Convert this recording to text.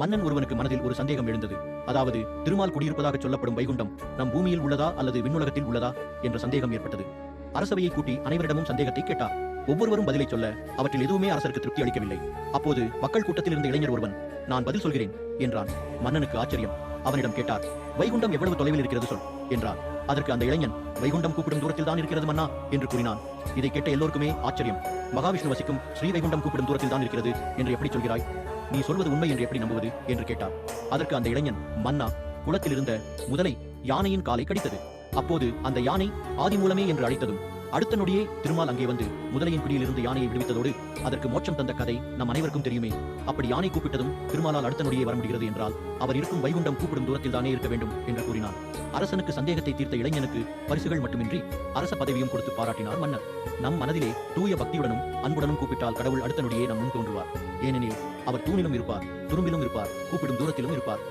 மன்னன் ஒருவனுக்கு மனதில் ஒரு சந்தேகம் எழுந்தது. அதாவது திருமால் குடியிருப்பதாக சொல்லப்படும் வைகுண்டம் நம் பூமியில் உள்ளதா அல்லது விண்ணுலகத்தில் உள்ளதா என்ற சந்தேகம் ஏற்பட்டது. அரசவையை கூட்டி அனைவரிடமும் சந்தேகத்தை கேட்டார். ஒவ்வொருவரும் பதிலை சொல்ல அவற்றில் எதுவுமே அரசருக்கு திருப்தி அளிக்கவில்லை. அப்போது மக்கள் கூட்டத்தில் இருந்த இளைஞர் ஒருவன், நான் பதில் சொல்கிறேன் என்றான். மன்னனுக்கு ஆச்சரியம். அவனிடம் கேட்டார், வைகுண்டம் எவ்வளவு தொலைவில் இருக்கிறது சொல் என்றார். அதற்கு அந்த இளைஞன், வைகுண்டம் கூப்பிடும் தூரத்தில் தான் இருக்கிறது மன்னா என்று கூறினான். இதை கேட்ட எல்லோருக்குமே ஆச்சரியம். மகாவிஷ்ணு வசிக்கும் ஸ்ரீ வைகுண்டம் கூப்பிடும் தூரத்தில் தான் இருக்கிறது என்று எப்படி சொல்கிறாய்? நீ சொல்வது உண்மை என்று எப்படி நம்புவது என்று கேட்டார். அதற்கு அந்த இளைஞன், மன்னா, குளத்தில் இருந்த முதலை யானையின் காலை கடித்தது. அப்போது அந்த யானை ஆதி மூலமே என்று அழைத்ததும் அடுத்த நொடியே திருமால் அங்கே வந்து முதலையின் பிடியிலிருந்து யானையை விடுவித்ததோடு அதற்கு மோட்சம் தந்த கதை நம் அனைவருக்கும் தெரியுமே. அப்படி யானை கூப்பிட்டதும் திருமாலால் அடுத்த நொடியே வர முடிகிறது என்றால் அவர் இருக்கும் வைகுண்டம் கூப்பிடும் தூரத்தில் தானே இருக்க வேண்டும் என்று கூறினார். அரசனுக்கு சந்தேகத்தை தீர்த்த இளைஞனுக்கு பரிசுகள் மட்டுமின்றி அரச பதவியும் கொடுத்து பாராட்டினார் மன்னர். நம் மனதிலே தூய பக்தியுடனும் அன்புடனும் கூப்பிட்டால் கடவுள் அடுத்த நொடியே நம் முன் தோன்றுவார். ஏனெனில் அவர் தூணிலும் இருப்பார், துரும்பிலும் இருப்பார், கூப்பிடும் தூரத்திலும் இருப்பார்.